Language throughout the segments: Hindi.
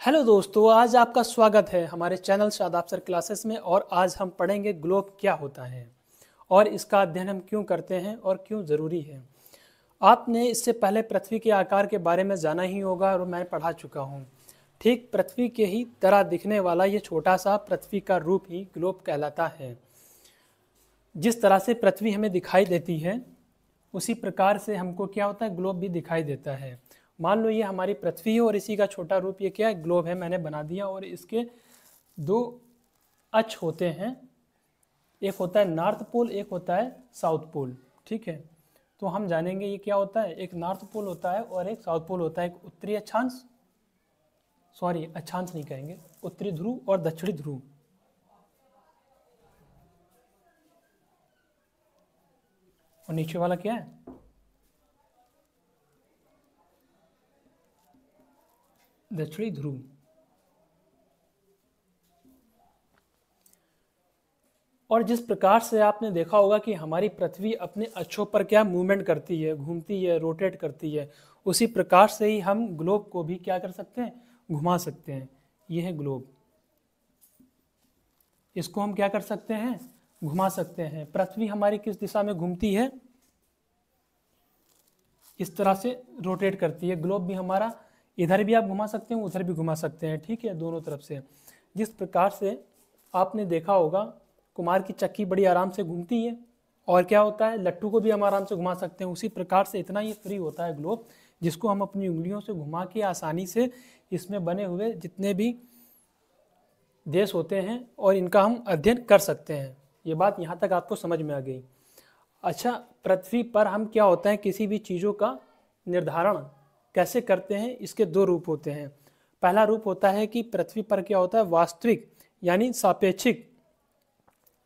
हेलो दोस्तों, आज आपका स्वागत है हमारे चैनल शादाब सर क्लासेस में। और आज हम पढ़ेंगे ग्लोब क्या होता है और इसका अध्ययन हम क्यों करते हैं और क्यों ज़रूरी है। आपने इससे पहले पृथ्वी के आकार के बारे में जाना ही होगा और मैं पढ़ा चुका हूँ। ठीक पृथ्वी के ही तरह दिखने वाला ये छोटा सा पृथ्वी का रूप ही ग्लोब कहलाता है। जिस तरह से पृथ्वी हमें दिखाई देती है उसी प्रकार से हमको क्या होता है, ग्लोब भी दिखाई देता है। मान लो ये हमारी पृथ्वी है और इसी का छोटा रूप ये क्या है, ग्लोब है, मैंने बना दिया। और इसके दो अक्ष होते हैं, एक होता है नॉर्थ पोल, एक होता है साउथ पोल। ठीक है, तो हम जानेंगे ये क्या होता है। एक नॉर्थ पोल होता है और एक साउथ पोल होता है। एक उत्तरी अक्षांश, सॉरी अक्षांश नहीं कहेंगे, उत्तरी ध्रुव और दक्षिणी ध्रुव। और नीचे वाला क्या है, दक्षिणी ध्रुव। और जिस प्रकार से आपने देखा होगा कि हमारी पृथ्वी अपने अक्षों पर क्या मूवमेंट करती है, घूमती है, रोटेट करती है, उसी प्रकार से ही हम ग्लोब को भी क्या कर सकते हैं, घुमा सकते हैं। यह है ग्लोब, इसको हम क्या कर सकते हैं, घुमा सकते हैं। पृथ्वी हमारी किस दिशा में घूमती है, इस तरह से रोटेट करती है। ग्लोब भी हमारा इधर भी आप घुमा सकते हैं, उधर भी घुमा सकते हैं। ठीक है, दोनों तरफ से। जिस प्रकार से आपने देखा होगा कुमार की चक्की बड़ी आराम से घूमती है, और क्या होता है, लट्टू को भी हम आराम से घुमा सकते हैं। उसी प्रकार से इतना ये फ्री होता है ग्लोब, जिसको हम अपनी उंगलियों से घुमा के आसानी से इसमें बने हुए जितने भी देश होते हैं और इनका हम अध्ययन कर सकते हैं। ये बात यहाँ तक आपको समझ में आ गई। अच्छा, पृथ्वी पर हम क्या होता है, किसी भी चीज़ों का निर्धारण कैसे करते हैं, इसके दो रूप होते हैं। पहला रूप होता है कि पृथ्वी पर क्या होता है, वास्तविक यानी सापेक्षिक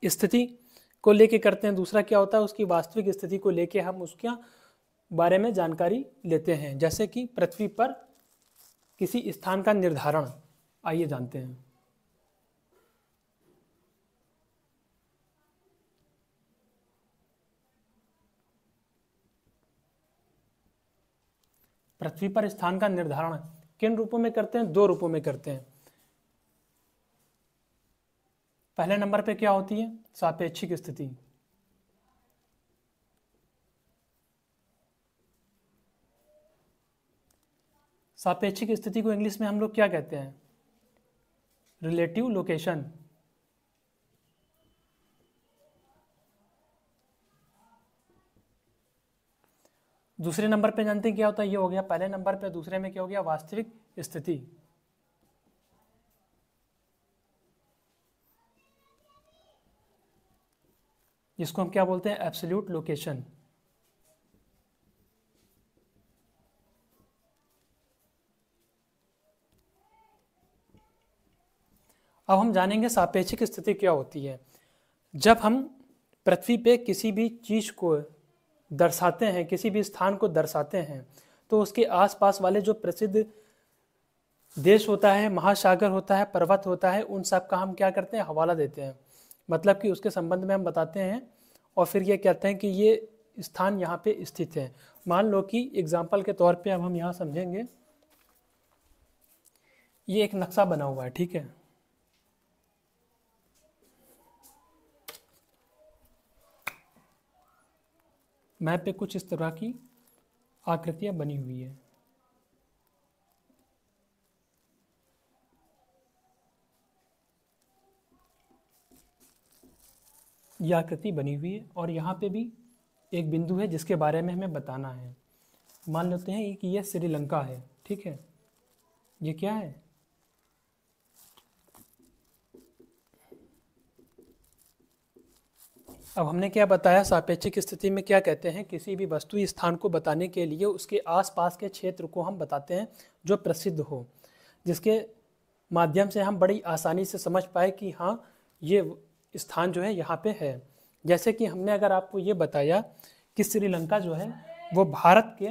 स्थिति को लेके करते हैं। दूसरा क्या होता है, उसकी वास्तविक स्थिति को लेके हम उसके बारे में जानकारी लेते हैं। जैसे कि पृथ्वी पर किसी स्थान का निर्धारण, आइए जानते हैं। पृथ्वी पर स्थान का निर्धारण किन रूपों में करते हैं, दो रूपों में करते हैं। पहले नंबर पे क्या होती है, सापेक्षिक स्थिति। सापेक्षिक स्थिति को इंग्लिश में हम लोग क्या कहते हैं, रिलेटिव लोकेशन। दूसरे नंबर पे जानते हैं क्या होता है, ये हो गया पहले नंबर पे। दूसरे में क्या हो गया, वास्तविक स्थिति। जिसको हम क्या बोलते हैं, एब्सोल्यूट लोकेशन। अब हम जानेंगे सापेक्षिक स्थिति क्या होती है। जब हम पृथ्वी पे किसी भी चीज को दर्शाते हैं, किसी भी स्थान को दर्शाते हैं, तो उसके आसपास वाले जो प्रसिद्ध देश होता है, महासागर होता है, पर्वत होता है, उन सब का हम क्या करते हैं, हवाला देते हैं। मतलब कि उसके संबंध में हम बताते हैं और फिर ये कहते हैं कि ये स्थान यहाँ पे स्थित है। मान लो कि एग्जाम्पल के तौर पे अब हम यहाँ समझेंगे, ये एक नक्शा बना हुआ है। ठीक है, मैप पे कुछ इस तरह की आकृतियां बनी हुई है। यह आकृति बनी हुई है और यहाँ पे भी एक बिंदु है जिसके बारे में हमें बताना है। मान लेते हैं कि यह श्रीलंका है। ठीक है, ये क्या है, अब हमने क्या बताया, सापेक्षिक स्थिति में क्या कहते हैं, किसी भी वस्तु स्थान को बताने के लिए उसके आसपास के क्षेत्र को हम बताते हैं जो प्रसिद्ध हो, जिसके माध्यम से हम बड़ी आसानी से समझ पाए कि हाँ ये स्थान जो है यहाँ पे है। जैसे कि हमने अगर आपको ये बताया कि श्रीलंका जो है वो भारत के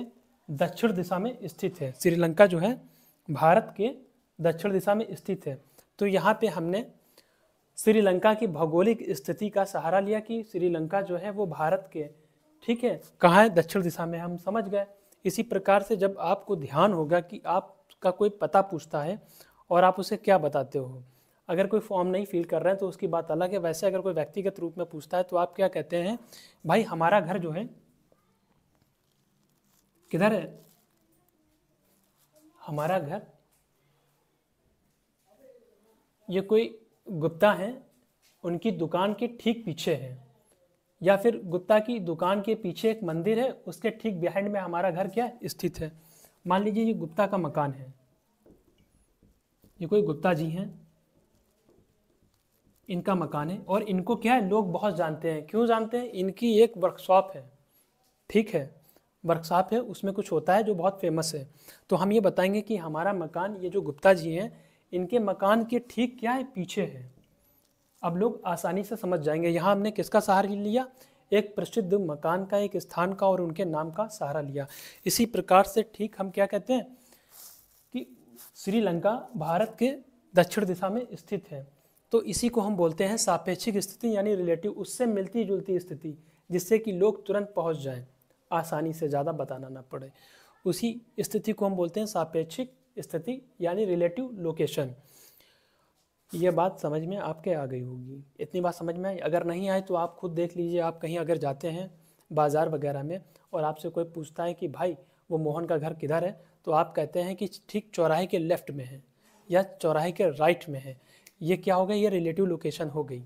दक्षिण दिशा में स्थित है। श्रीलंका जो है भारत के दक्षिण दिशा में स्थित है, तो यहाँ पे हमने श्रीलंका की भौगोलिक स्थिति का सहारा लिया कि श्रीलंका जो है वो भारत के, ठीक है, कहाँ है, दक्षिण दिशा में, हम समझ गए। इसी प्रकार से जब आपको ध्यान होगा कि आपका कोई पता पूछता है और आप उसे क्या बताते हो। अगर कोई फॉर्म नहीं फिल कर रहे हैं तो उसकी बात अलग है। वैसे अगर कोई व्यक्तिगत रूप में पूछता है तो आप क्या कहते हैं, भाई हमारा घर जो है किधर है, हमारा घर, ये कोई गुप्ता हैं, उनकी दुकान के ठीक पीछे है, या फिर गुप्ता की दुकान के पीछे एक मंदिर है, उसके ठीक बिहाइंड में हमारा घर क्या स्थित है। मान लीजिए ये गुप्ता का मकान है, ये कोई गुप्ता जी हैं, इनका मकान है, और इनको क्या है लोग बहुत जानते हैं। क्यों जानते हैं, इनकी एक वर्कशॉप है, ठीक है, वर्कशॉप है, उसमें कुछ होता है जो बहुत फेमस है। तो हम ये बताएंगे कि हमारा मकान, ये जो गुप्ता जी हैं, इनके मकान के ठीक क्या है, पीछे है। अब लोग आसानी से समझ जाएंगे। यहाँ हमने किसका सहारा लिया, एक प्रसिद्ध मकान का, एक स्थान का और उनके नाम का सहारा लिया। इसी प्रकार से ठीक हम क्या कहते हैं कि श्रीलंका भारत के दक्षिण दिशा में स्थित है, तो इसी को हम बोलते हैं सापेक्षिक स्थिति, यानी रिलेटिव, उससे मिलती जुलती स्थिति, जिससे कि लोग तुरंत पहुंच जाएं, आसानी से, ज़्यादा बताना ना पड़े। उसी स्थिति को हम बोलते हैं सापेक्षिक स्थिति, यानी रिलेटिव लोकेशन। ये बात समझ में आपके आ गई होगी, इतनी बात समझ में आई। अगर नहीं आए तो आप खुद देख लीजिए। आप कहीं अगर जाते हैं बाज़ार वगैरह में और आपसे कोई पूछता है कि भाई वो मोहन का घर किधर है, तो आप कहते हैं कि ठीक चौराहे के लेफ्ट में है या चौराहे के राइट में है। ये क्या हो गया, ये रिलेटिव लोकेशन हो गई।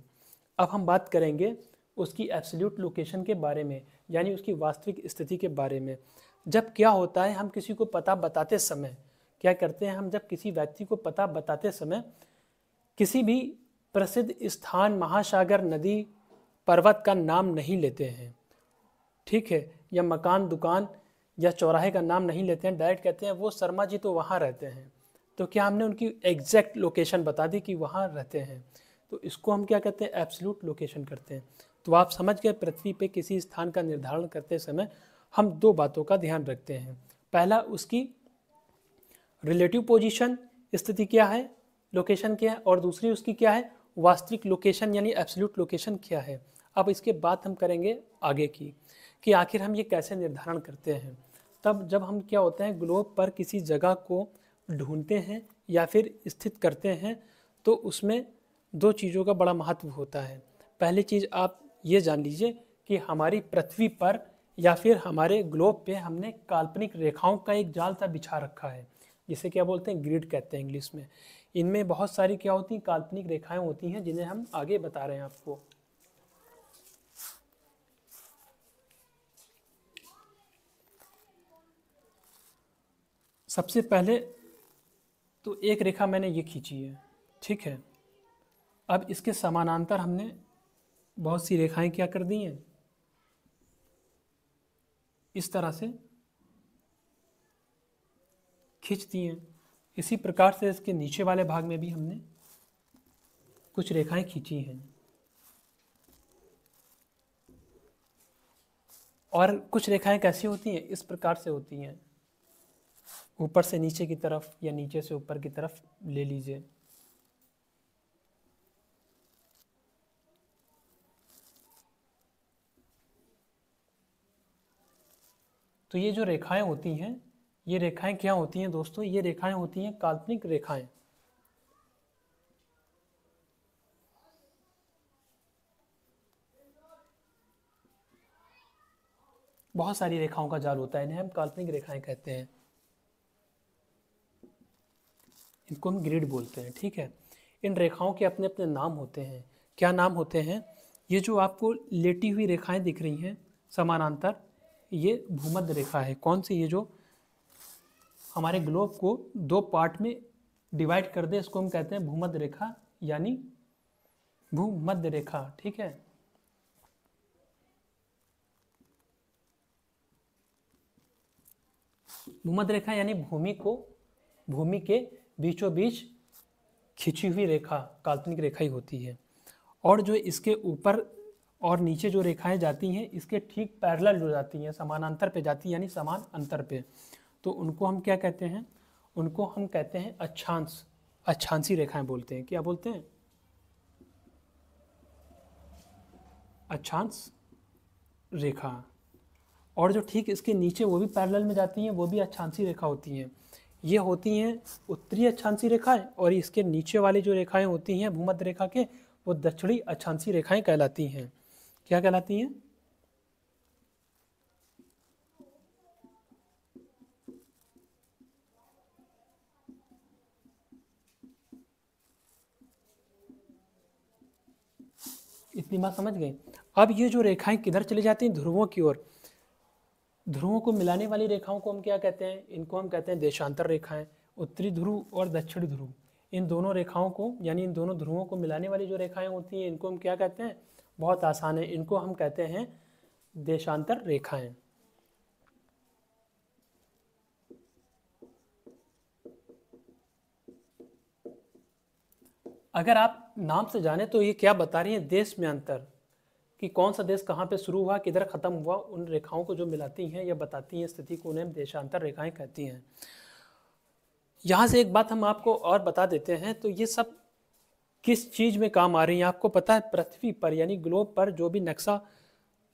अब हम बात करेंगे उसकी एब्सोल्यूट लोकेशन के बारे में, यानी उसकी वास्तविक स्थिति के बारे में। जब क्या होता है, हम किसी को पता बताते समय क्या करते हैं, हम जब किसी व्यक्ति को पता बताते समय किसी भी प्रसिद्ध स्थान, महासागर, नदी, पर्वत का नाम नहीं लेते हैं, ठीक है, या मकान, दुकान या चौराहे का नाम नहीं लेते हैं। डायरेक्ट कहते हैं वो शर्मा जी तो वहाँ रहते हैं। तो क्या हमने उनकी एग्जैक्ट लोकेशन बता दी कि वहाँ रहते हैं, तो इसको हम क्या कहते हैं, एब्सोल्यूट लोकेशन करते हैं। तो आप समझ गए, पृथ्वी पे किसी स्थान का निर्धारण करते समय हम दो बातों का ध्यान रखते हैं। पहला, उसकी रिलेटिव पोजीशन, स्थिति क्या है, लोकेशन क्या है, और दूसरी उसकी क्या है, वास्तविक लोकेशन, यानी एब्सोल्यूट लोकेशन क्या है। अब इसके बाद हम करेंगे आगे की, कि आखिर हम ये कैसे निर्धारण करते हैं। तब जब हम क्या होते हैं, ग्लोब पर किसी जगह को ढूंढते हैं या फिर स्थित करते हैं, तो उसमें दो चीज़ों का बड़ा महत्व होता है। पहली चीज़ आप ये जान लीजिए कि हमारी पृथ्वी पर या फिर हमारे ग्लोब पे हमने काल्पनिक रेखाओं का एक जाल सा बिछा रखा है, जिसे क्या बोलते हैं, ग्रिड कहते हैं इंग्लिश में। इनमें बहुत सारी क्या होती हैं, काल्पनिक रेखाएं होती हैं, जिन्हें हम आगे बता रहे हैं आपको। सबसे पहले तो एक रेखा मैंने ये खींची है, ठीक है। अब इसके समानांतर हमने बहुत सी रेखाएं क्या कर दी हैं, इस तरह से खींच दी हैं। इसी प्रकार से इसके नीचे वाले भाग में भी हमने कुछ रेखाएं खींची हैं, और कुछ रेखाएं कैसी होती हैं, इस प्रकार से होती हैं, ऊपर से नीचे की तरफ या नीचे से ऊपर की तरफ ले लीजिए। तो ये जो रेखाएं होती हैं, ये रेखाएं क्या होती हैं दोस्तों, ये रेखाएं होती हैं काल्पनिक रेखाएं। बहुत सारी रेखाओं का जाल होता है, इन्हें हम काल्पनिक रेखाएं कहते हैं। इनको हम ग्रिड बोलते हैं, ठीक है। इन रेखाओं के अपने अपने नाम होते हैं। क्या नाम होते हैं, ये जो आपको लेटी हुई रेखाएं दिख रही हैं समानांतर, ये भूमध्य रेखा है। कौन सी, ये जो हमारे ग्लोब को दो पार्ट में डिवाइड कर दे, इसको हम कहते हैं भूमध्य रेखा, यानी भूमध्य रेखा, ठीक है। भूमध्य रेखा यानी भूमि के बीचों बीच खिंची हुई रेखा काल्पनिक रेखा ही होती है। और जो इसके ऊपर और नीचे जो रेखाएं जाती हैं, इसके ठीक पैरेलल हो जाती हैं, समानांतर पे जाती हैं, यानी समान अंतर पे। तो उनको हम क्या कहते हैं, उनको हम कहते हैं अक्षांश, अक्षांशी रेखाएं बोलते हैं। क्या बोलते हैं, अक्षांश रेखा। और जो ठीक इसके नीचे वो भी पैरेलल में जाती हैं, वो भी अक्षांशी रेखा होती हैं। ये होती हैं उत्तरी अक्षांशीय रेखाएं, और इसके नीचे वाली जो रेखाएं होती हैं भूमध्य रेखा के, वो दक्षिणी अक्षांशीय रेखाएं कहलाती हैं। क्या कहलाती हैं? इतनी बात समझ गए। अब ये जो रेखाएं किधर चली जाती हैं? ध्रुवों की ओर। ध्रुवों को मिलाने वाली रेखाओं को हम क्या कहते हैं? इनको हम कहते हैं देशांतर रेखाएं। उत्तरी ध्रुव और दक्षिणी ध्रुव, इन दोनों रेखाओं को, यानी इन दोनों ध्रुवों को मिलाने वाली जो रेखाएं होती हैं, इनको हम क्या कहते हैं? बहुत आसान है, इनको हम कहते हैं देशांतर रेखाएं। अगर आप नाम से जाने तो ये क्या बता रही है? देश में अंतर, कि कौन सा देश कहाँ पे शुरू हुआ, किधर खत्म हुआ, उन रेखाओं को जो मिलाती हैं या बताती हैं स्थिति को, उन्हें देशांतर रेखाएं कहती हैं। यहाँ से एक बात हम आपको और बता देते हैं, तो ये सब किस चीज़ में काम आ रही हैं आपको पता है? पृथ्वी पर यानी ग्लोब पर जो भी नक्शा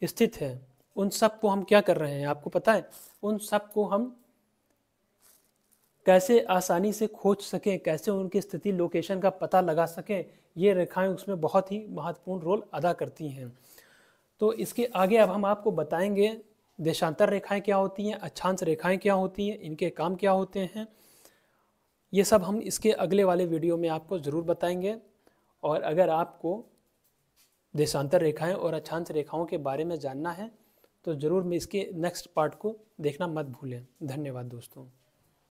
स्थित है, उन सब को हम क्या कर रहे हैं आपको पता है? उन सब को हम कैसे आसानी से खोज सकें, कैसे उनकी स्थिति लोकेशन का पता लगा सकें, ये रेखाएं उसमें बहुत ही महत्वपूर्ण रोल अदा करती हैं। तो इसके आगे अब हम आपको बताएंगे देशांतर रेखाएं क्या होती हैं, अक्षांश रेखाएं क्या होती हैं, इनके काम क्या होते हैं। ये सब हम इसके अगले वाले वीडियो में आपको ज़रूर बताएंगे। और अगर आपको देशांतर रेखाएं और अक्षांश रेखाओं के बारे में जानना है तो ज़रूर मैं इसके नेक्स्ट पार्ट को देखना मत भूलें। धन्यवाद दोस्तों।